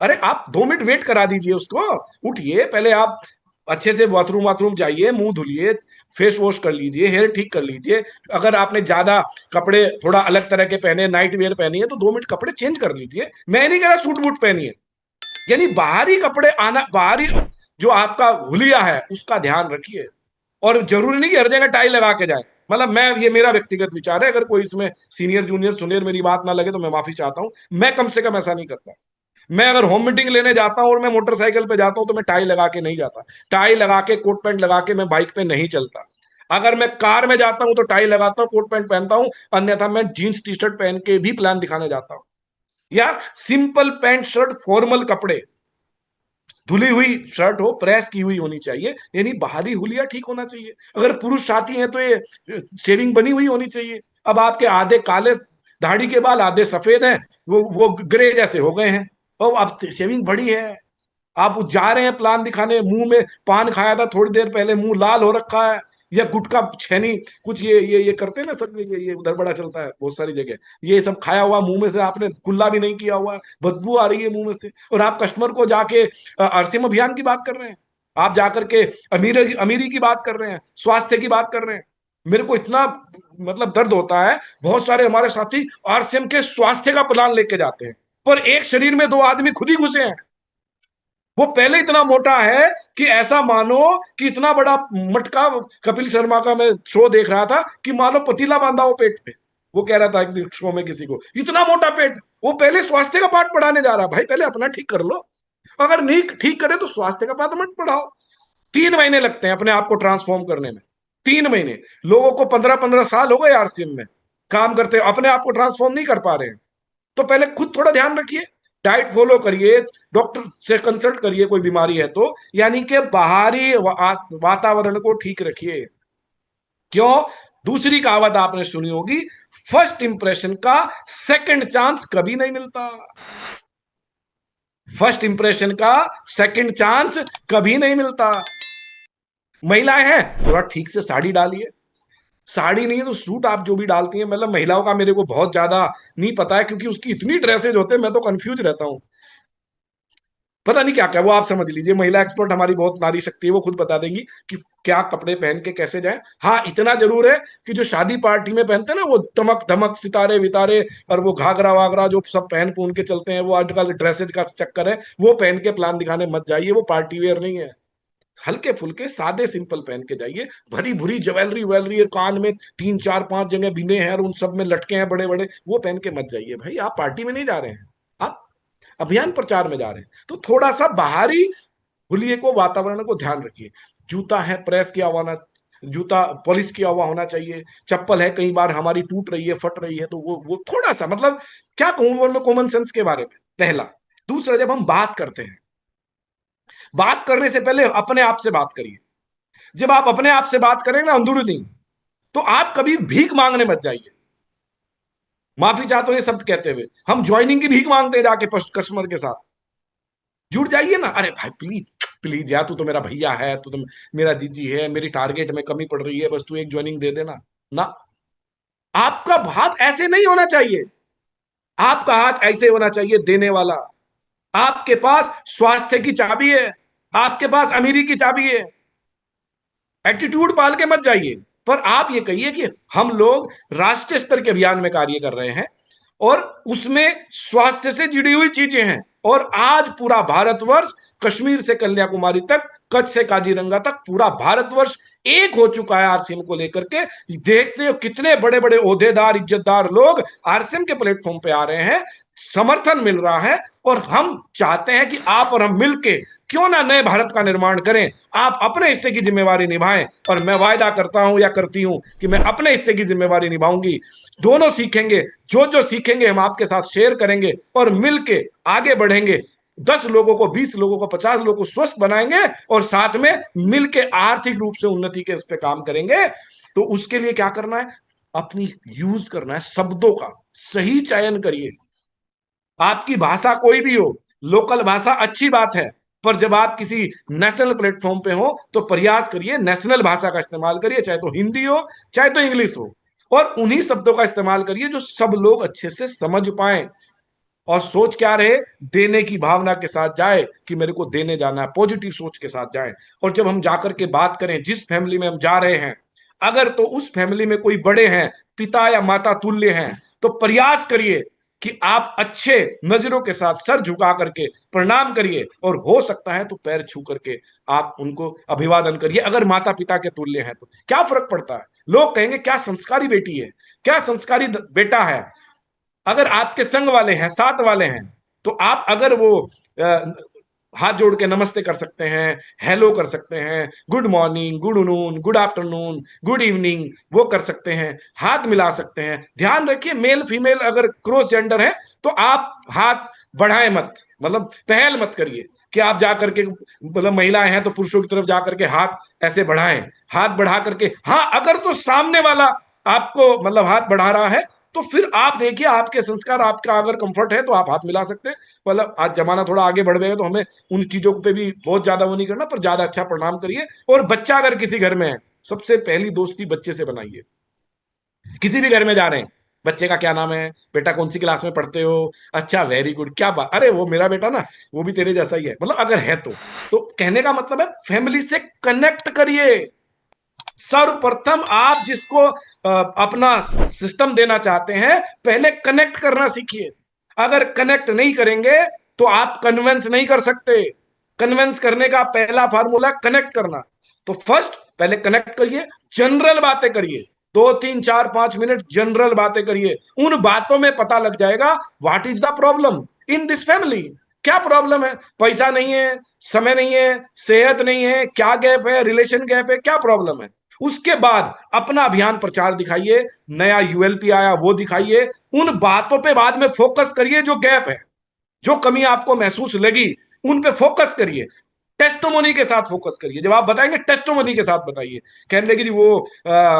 अरे आप 2 मिनट वेट करा दीजिए उसको, उठिए पहले आप अच्छे से बाथरूम वाथरूम जाइए, मुंह धुलिए, फेस वॉश कर लीजिए, हेयर ठीक कर लीजिए। अगर आपने ज्यादा कपड़े थोड़ा अलग तरह के पहने, नाइट वेयर पहनी है, तो 2 मिनट कपड़े चेंज कर लीजिए। मैं नहीं कह रहा सूट बूट पहनिए, यानी बाहरी कपड़े आना, बाहरी जो आपका हुलिया है उसका ध्यान रखिए। और जरूरी नहीं कि हर जगह टाई लगा के जाए, मतलब मैं, ये मेरा व्यक्तिगत विचार है, अगर कोई इसमें सीनियर जूनियर सुनियर मेरी बात ना लगे तो मैं माफी चाहता हूं, मैं कम से कम ऐसा नहीं करता। मैं अगर होम मीटिंग लेने जाता हूं और मैं मोटरसाइकिल पे जाता हूं तो मैं टाई लगा के नहीं जाता, टाई लगा के कोट पैंट लगा के मैं बाइक पे नहीं चलता। अगर मैं कार में जाता हूं तो टाई लगाता हूं, कोट पैंट पहनता हूं, अन्यथा मैं जीन्स टी शर्ट पहन के भी प्लान दिखाने जाता हूं। या सिंपल पैंट शर्ट, फॉर्मल कपड़े, धुली हुई शर्ट हो, प्रेस की हुई होनी चाहिए, यानी बाहरी हुलिया ठीक होना चाहिए। अगर पुरुष साथी हैं तो ये शेविंग बनी हुई होनी चाहिए। अब आपके आधे काले दाढ़ी के बाल, आधे सफेद हैं, वो ग्रे जैसे हो गए हैं, और अब शेविंग बड़ी है। आप जा रहे हैं प्लान दिखाने, मुंह में पान खाया था थोड़ी देर पहले, मुंह लाल हो रखा है, या गुटखा छेनी कुछ, ये करते हैं ना सब, ये उधर बड़ा चलता है बहुत सारी जगह, ये सब खाया हुआ मुंह में से, आपने कुल्ला भी नहीं किया हुआ, बदबू आ रही है मुंह में से, और आप कस्टमर को जाके अरसेम अभियान की बात कर रहे हैं, आप जाकर के अमीरी की बात कर रहे हैं, स्वास्थ्य की बात कर रहे हैं। मेरे को इतना मतलब दर्द होता है, बहुत सारे हमारे साथी आरसीएम के स्वास्थ्य का प्लान लेके जाते हैं, पर एक शरीर में 2 आदमी खुद ही घुसे हैं। वो पहले इतना मोटा है कि ऐसा मानो कि इतना बड़ा मटका, कपिल शर्मा का मैं शो देख रहा था, कि मानो पतीला बांधा हो पेट पे। वो कह रहा था एक दिन शो में किसी को, इतना मोटा पेट। वो पहले स्वास्थ्य का पाठ पढ़ाने जा रहा है, भाई पहले अपना ठीक कर लो, अगर नहीं ठीक करे तो स्वास्थ्य का पाठ मत पढ़ाओ। 3 महीने लगते हैं अपने आप को ट्रांसफॉर्म करने में, 3 महीने। लोगों को 15-15 साल हो गए आरसीएम में काम करते, अपने आप को ट्रांसफॉर्म नहीं कर पा रहे हैं। तो पहले खुद थोड़ा ध्यान रखिए, डाइट फॉलो करिए, डॉक्टर से कंसल्ट करिए कोई बीमारी है तो, यानी कि बाहरी वातावरण को ठीक रखिए। क्यों? दूसरी कहावत आपने सुनी होगी, फर्स्ट इंप्रेशन का सेकंड चांस कभी नहीं मिलता। फर्स्ट इंप्रेशन का सेकंड चांस कभी नहीं मिलता। महिलाएं हैं, थोड़ा ठीक से साड़ी डालिए, साड़ी नहीं है तो सूट आप जो भी डालती हैं, मतलब महिलाओं का मेरे को बहुत ज्यादा नहीं पता है, क्योंकि उसकी इतनी ड्रेसेज होते हैं, मैं तो कंफ्यूज रहता हूं, पता नहीं क्या क्या, वो आप समझ लीजिए, महिला एक्सपर्ट हमारी बहुत नारी शक्ति है, वो खुद बता देंगी कि क्या कपड़े पहन के कैसे जाएं। हाँ इतना जरूर है कि जो शादी पार्टी में पहनते हैं ना, वो चमक धमक सितारे वितारे, और वो घाघरा वाघरा जो सब पहन पून के चलते हैं, वो आजकल ड्रेसेज का चक्कर है, वो पहन के प्लान दिखाने मत जाइए, वो पार्टी वेयर नहीं है। हल्के फुल्के सादे सिंपल पहन के जाइए। भरी भूरी ज्वेलरी वेलरी, कान में 3 4 5 जगह बिंदे हैं और उन सब में लटके हैं बड़े बड़े, वो पहन के मत जाइए भाई, आप पार्टी में नहीं जा रहे हैं, आप अभियान प्रचार में जा रहे हैं। तो थोड़ा सा बाहरी हुलिये को, वातावरण को ध्यान रखिए। जूता है प्रेस किया हुआ ना, जूता पॉलिश किया हुआ होना चाहिए। चप्पल है, कई बार हमारी टूट रही है, फट रही है, तो वो थोड़ा सा, मतलब क्या कहूं मैं कॉमन सेंस के बारे में, पहला। दूसरा, जब हम बात करते हैं, बात करने से पहले अपने आप से बात करिए। जब आप अपने आप से बात करेंगे ना अंदरूनी, तो आप कभी भीख मांगने मत जाइए। माफी चाहते हो ये शब्द कहते हुए, हम ज्वाइनिंग की भीख मांगते हैं जाके कस्टमर के साथ। जुड़ जाइए ना, अरे भाई प्लीज प्लीज यार, तू तो मेरा भैया है, तू तो मेरा जीजी है, मेरी टारगेट में कमी पड़ रही है, बस तू एक ज्वाइनिंग दे देना ना। आपका हाथ ऐसे नहीं होना चाहिए, आपका हाथ ऐसे होना चाहिए देने वाला। आपके पास स्वास्थ्य की चाबी है, आपके पास अमीरी की चाबी है। एटीट्यूड पाल के मत जाइए, पर आप ये कहिए कि हम लोग राष्ट्रीय स्तर के अभियान में कार्य कर रहे हैं, और उसमें स्वास्थ्य से जुड़ी हुई चीजें हैं, और आज पूरा भारतवर्ष, कश्मीर से कन्याकुमारी तक, कच्छ से काजीरंगा तक, पूरा भारतवर्ष एक हो चुका है आरसीएम को लेकर के। देखते हो कितने बड़े बड़े ओहदेदार इज्जतदार लोग आरसीएम के प्लेटफॉर्म पे आ रहे हैं, समर्थन मिल रहा है, और हम चाहते हैं कि आप और हम मिलके क्यों ना नए भारत का निर्माण करें। आप अपने हिस्से की जिम्मेवारी निभाएं, और मैं वायदा करता हूं या करती हूं कि मैं अपने हिस्से की जिम्मेवारी निभाऊंगी। दोनों सीखेंगे, जो जो सीखेंगे हम आपके साथ शेयर करेंगे, और मिलके आगे बढ़ेंगे। 10 लोगों को, 20 लोगों को, 50 लोगों को स्वस्थ बनाएंगे, और साथ में मिलके आर्थिक रूप से उन्नति के उस पर काम करेंगे। तो उसके लिए क्या करना है, अपनी यूज करना है, शब्दों का सही चयन करिए। आपकी भाषा कोई भी हो, लोकल भाषा अच्छी बात है, पर जब आप किसी नेशनल प्लेटफॉर्म पे हो तो प्रयास करिए नेशनल भाषा का इस्तेमाल करिए, चाहे तो हिंदी हो चाहे तो इंग्लिश हो, और उन्हीं शब्दों का इस्तेमाल करिए जो सब लोग अच्छे से समझ पाए। और सोच क्या रहे, देने की भावना के साथ जाए कि मेरे को देने जाना है, पॉजिटिव सोच के साथ जाए। और जब हम जाकर के बात करें जिस फैमिली में हम जा रहे हैं, अगर तो उस फैमिली में कोई बड़े हैं, पिता या माता तुल्य हैं, तो प्रयास करिए कि आप अच्छे नजरों के साथ सर झुका करके प्रणाम करिए, और हो सकता है तो पैर छू करके आप उनको अभिवादन करिए। अगर माता पिता के तुल्य हैं तो क्या फर्क पड़ता है, लोग कहेंगे क्या संस्कारी बेटी है, क्या संस्कारी बेटा है। अगर आपके संग वाले हैं, साथ वाले हैं, तो आप अगर वो अ, हाथ जोड़ के नमस्ते कर सकते हैं, हेलो कर सकते हैं, good morning, good noon, good afternoon, good evening, वो कर सकते हैं, हाथ मिला सकते हैं। ध्यान रखिए मेल फीमेल अगर क्रॉस जेंडर है तो आप हाथ बढ़ाए मत, मतलब पहल मत करिए कि आप जा करके, मतलब महिलाएं हैं तो पुरुषों की तरफ जा करके हाथ ऐसे बढ़ाएं। हाथ बढ़ा करके, हाँ अगर तो सामने वाला आपको मतलब हाथ बढ़ा रहा है तो फिर आप देखिए आपके संस्कार, आपका अगर कंफर्ट है तो आप हाथ मिला सकते हैं। मतलब आज जमाना थोड़ा आगे बढ़ गया तो हमें उन चीजों पे भी बहुत ज्यादा वो नहीं करना, पर ज्यादा अच्छा प्रणाम करिए। और बच्चा अगर किसी घर में है, सबसे पहली दोस्ती बच्चे से बनाइए। किसी भी घर में जा रहे हैं, बच्चे का क्या नाम है, बेटा कौन सी क्लास में पढ़ते हो, अच्छा वेरी गुड, क्या बात, अरे वो मेरा बेटा ना, वो भी तेरे जैसा ही है, मतलब अगर है तो कहने का मतलब है फैमिली से कनेक्ट करिए। सर्वप्रथम आप जिसको अपना सिस्टम देना चाहते हैं, पहले कनेक्ट करना सीखिए। अगर कनेक्ट नहीं करेंगे तो आप कन्विंस नहीं कर सकते। कन्विंस करने का पहला फार्मूला कनेक्ट करना। तो फर्स्ट पहले कनेक्ट करिए, जनरल बातें करिए, 2 3 4 5 मिनट जनरल बातें करिए। उन बातों में पता लग जाएगा what is the problem in this family. क्या प्रॉब्लम है, पैसा नहीं है, समय नहीं है, सेहत नहीं है, क्या गैप है, रिलेशन गैप है, क्या प्रॉब्लम है। उसके बाद अपना अभियान प्रचार दिखाइए, नया यूएलपी आया वो दिखाइए। उन बातों पे बाद में फोकस करिए, जो गैप है, जो कमी आपको महसूस लगी, उन पे फोकस करिए। टेस्टोमोनी के साथ फोकस करिए। जब आप बताएंगे टेस्टोमोनी के साथ बताइए। कहने लगे जी वो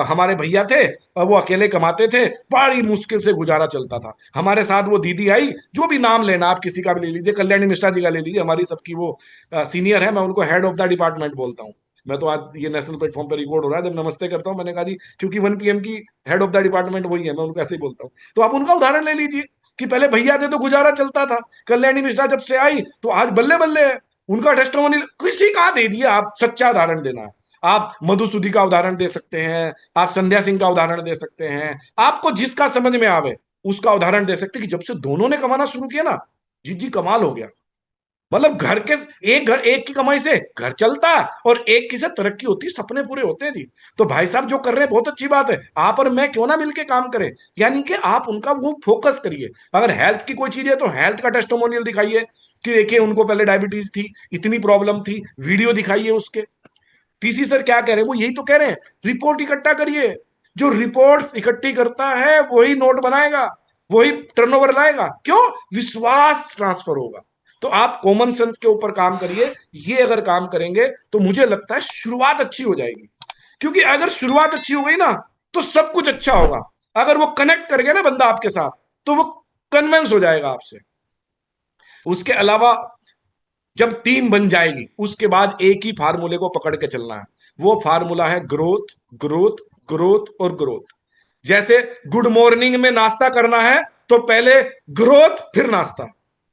हमारे भैया थे और वो अकेले कमाते थे, बड़ी मुश्किल से गुजारा चलता था, हमारे साथ वो दीदी आई, जो भी नाम लेना आप किसी का भी ले लीजिए, कल्याणी मिश्रा जी का ले लीजिए, हमारी सबकी वो सीनियर है, मैं उनको हेड ऑफ द डिपार्टमेंट बोलता हूँ। मैं तो आज ये नेशनल प्लेटफॉर्म पर रिकॉर्ड हो रहा है, जब नमस्ते करता हूँ मैंने कहा जी क्योंकि 1 PM की हेड ऑफ द डिपार्टमेंट वही है, मैं उनको ऐसे ही बोलता हूँ। तो आप उनका उदाहरण ले लीजिए कि पहले भैया थे तो गुजारा चलता था, कल्याणी मिश्रा जब से आई तो आज बल्ले बल्ले है। उनका टेस्टिमोनी किसी का दे दिया, आप सच्चा उदाहरण देना है। आप मधुसूदी का उदाहरण दे सकते हैं, आप संध्या सिंह का उदाहरण दे सकते हैं, आपको जिसका समझ में आवे उसका उदाहरण दे सकते हैं कि जब से दोनों ने कमाना शुरू किया ना, जी जी कमाल हो गया। मतलब घर के, एक घर एक की कमाई से घर चलता है और एक की से तरक्की होती है, सपने पूरे होते हैं जी। तो भाई साहब जो कर रहे हैं बहुत अच्छी बात है, आप और मैं क्यों ना मिलके काम करें। यानी कि आप उनका वो फोकस करिए। अगर हेल्थ की कोई चीज है तो हेल्थ का टेस्टिमोनियल दिखाइए कि देखिए उनको पहले डायबिटीज थी, इतनी प्रॉब्लम थी, वीडियो दिखाइए उसके। टीसी सर क्या कह रहे हैं, वो यही तो कह रहे हैं, रिपोर्ट इकट्ठा करिए। जो रिपोर्ट्स इकट्ठी करता है वही नोट बनाएगा, वही टर्नओवर लाएगा। क्यों? विश्वास ट्रांसफर होगा। तो आप कॉमन सेंस के ऊपर काम करिए। ये अगर काम करेंगे तो मुझे लगता है शुरुआत अच्छी हो जाएगी। क्योंकि अगर शुरुआत अच्छी हो गई ना तो सब कुछ अच्छा होगा। अगर वो कनेक्ट कर गया ना बंदा आपके साथ, तो वो कन्विंस हो जाएगा आपसे। उसके अलावा जब टीम बन जाएगी उसके बाद एक ही फार्मूले को पकड़ के चलना है। वो फार्मूला है ग्रोथ, ग्रोथ, ग्रोथ और ग्रोथ। जैसे गुड मॉर्निंग में नाश्ता करना है तो पहले ग्रोथ फिर नाश्ता।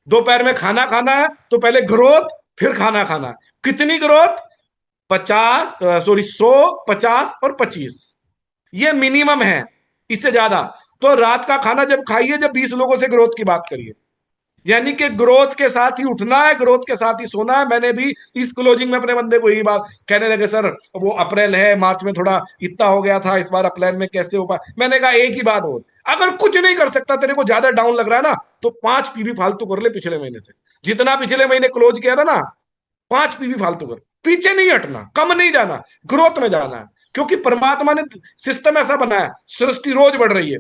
दोपहर में खाना खाना है तो पहले ग्रोथ फिर खाना खाना है। कितनी ग्रोथ? 50, सॉरी 100, 50 और 25, ये मिनिमम है। इससे ज्यादा तो रात का खाना जब खाइए जब 20 लोगों से ग्रोथ की बात करिए। यानी कि ग्रोथ के साथ ही उठना है, ग्रोथ के साथ ही सोना है। मैंने भी इस क्लोजिंग में अपने बंदे को यही बात कहने लगे, सर वो अप्रैल है, मार्च में थोड़ा इतना हो गया था, इस बार अप्रैल में कैसे हो पाए। मैंने कहा एक ही बात हो, अगर कुछ नहीं कर सकता, तेरे को ज्यादा डाउन लग रहा है ना, तो 5 PV फालतू कर ले पिछले महीने से। जितना पिछले महीने क्लोज किया था ना, 5 PV फालतू कर। पीछे नहीं हटना, कम नहीं जाना, ग्रोथ में जाना है। क्योंकि परमात्मा ने सिस्टम ऐसा बनाया, सृष्टि रोज बढ़ रही है,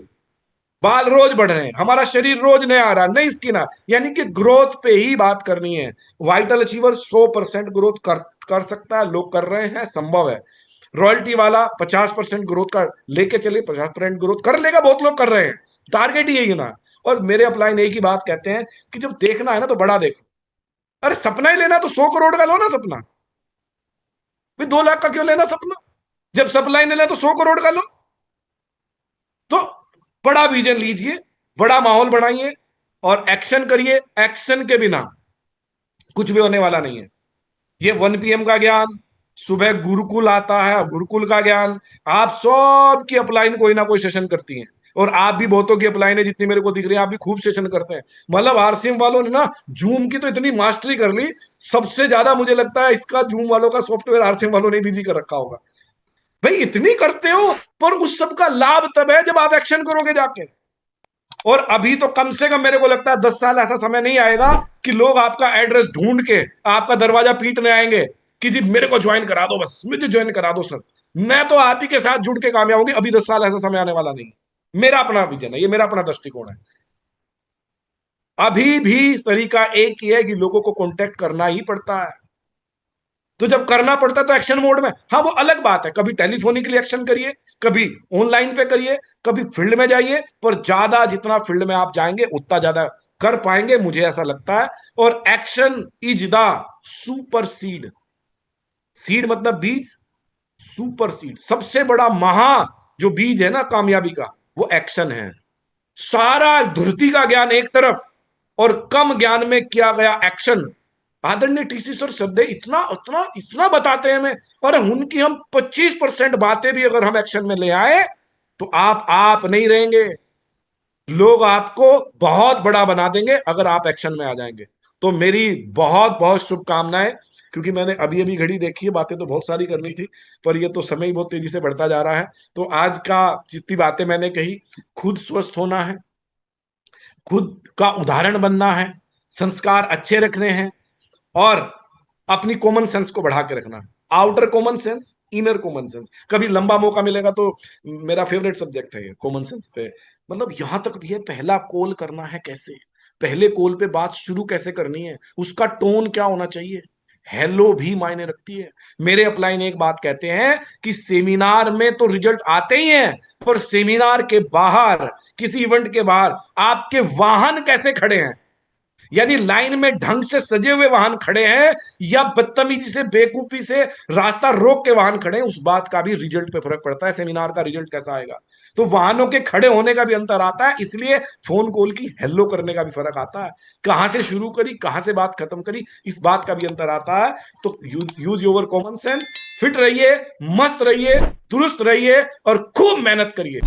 बाल रोज बढ़ रहे हैं, हमारा शरीर रोज नया आ रहा है, नई स्किन आ, यानी कि ग्रोथ पे ही बात करनी है। वाइटल अचीवर 100% ग्रोथ कर सकता है, लोग कर रहे हैं, संभव है। रॉयल्टी वाला 50% ग्रोथ का लेके चले, 50% ग्रोथ कर लेगा, बहुत लोग कर रहे हैं। टारगेट ही यही ना। और मेरे अपलाइन एक ही बात कहते हैं कि जब देखना है ना तो बड़ा देखो। अरे सपना ही लेना तो 100 करोड़ का लो ना सपना, भाई 2 लाख का क्यों लेना सपना? जब सप्लाई नहीं ले तो 100 करोड़ का लो। तो बड़ा विजन लीजिए, बड़ा माहौल बनाइए और एक्शन करिए। एक्शन के बिना कुछ भी होने वाला नहीं है। ये 1 PM का ज्ञान, सुबह गुरुकुल आता है, गुरुकुल का ज्ञान, आप सब की अपलाइन कोई ना कोई सेशन करती हैं, और आप भी बहुतों की अपलाइन है जितनी मेरे को दिख रही है, आप भी खूब सेशन करते हैं। मतलब आरसीएम वालों ने ना जूम की तो इतनी मास्टरी कर ली, सबसे ज्यादा मुझे लगता है इसका जूम वालों का सॉफ्टवेयर आरसीएम वालों ने बिजी कर रखा होगा। भाई इतनी करते हो, पर उस सब का लाभ तब है जब आप एक्शन करोगे जाके। और अभी तो कम से कम मेरे को लगता है 10 साल ऐसा समय नहीं आएगा कि लोग आपका एड्रेस ढूंढ के आपका दरवाजा पीटने आएंगे कि जी मेरे को ज्वाइन करा दो, बस मुझे ज्वाइन करा दो सर, मैं तो आप ही के साथ जुड़ के कामयाब होंगे। अभी 10 साल ऐसा समय आने वाला नहीं। मेरा अपना विजन है, ये मेरा अपना दृष्टिकोण है। अभी भी तरीका एक ही है कि लोगों को कांटेक्ट करना ही पड़ता है। तो जब करना पड़ता है तो एक्शन मोड में, हाँ वो अलग बात है, कभी टेलीफोनिकली एक्शन करिए, कभी ऑनलाइन पे करिए, कभी फील्ड में जाइए, पर ज्यादा जितना फील्ड में आप जाएंगे उतना ज्यादा कर पाएंगे, मुझे ऐसा लगता है। और action is the super seed. Seed मतलब बीज, सुपर सीड सबसे बड़ा महा जो बीज है ना कामयाबी का, वो एक्शन है। सारा धुरती का ज्ञान एक तरफ और कम ज्ञान में किया गया एक्शन। आदरणीय टीसी सर सदैव इतना इतना इतना बताते हैं हमें, और उनकी हम 25% बातें भी अगर हम एक्शन में ले आए तो आप नहीं रहेंगे, लोग आपको बहुत बड़ा बना देंगे अगर आप एक्शन में आ जाएंगे। तो मेरी बहुत बहुत शुभकामनाएं। क्योंकि मैंने अभी अभी घड़ी देखी है, बातें तो बहुत सारी करनी थी, पर ये तो समय ही बहुत तेजी से बढ़ता जा रहा है। तो आज का जितनी बातें मैंने कही, खुद स्वस्थ होना है, खुद का उदाहरण बनना है, संस्कार अच्छे रखने हैं, और अपनी कॉमन सेंस को बढ़ा के रखना। Outer common sense, inner common sense. कभी लंबा मौका मिलेगा तो मेरा फेवरेट सब्जेक्ट है ये कॉमन सेंस पे। मतलब यहां तक भी है, पहला कॉल करना है कैसे, पहले कॉल पे बात शुरू कैसे करनी है, उसका टोन क्या होना चाहिए, हेलो भी मायने रखती है। मेरे अपलाइन एक बात कहते हैं कि सेमिनार में तो रिजल्ट आते ही हैं, पर सेमिनार के बाहर, किसी इवेंट के बाहर आपके वाहन कैसे खड़े हैं, यानी लाइन में ढंग से सजे हुए वाहन खड़े हैं या बदतमीजी से बेकूफी से रास्ता रोक के वाहन खड़े हैं, उस बात का भी रिजल्ट पे फर्क पड़ता है। सेमिनार का रिजल्ट कैसा आएगा, तो वाहनों के खड़े होने का भी अंतर आता है, इसलिए फोन कॉल की हेलो करने का भी फर्क आता है। कहां से शुरू करी, कहां से बात खत्म करी, इस बात का भी अंतर आता है। तो use your common sense, fit रहिए, मस्त रहिए, दुरुस्त रहिए और खूब मेहनत करिए।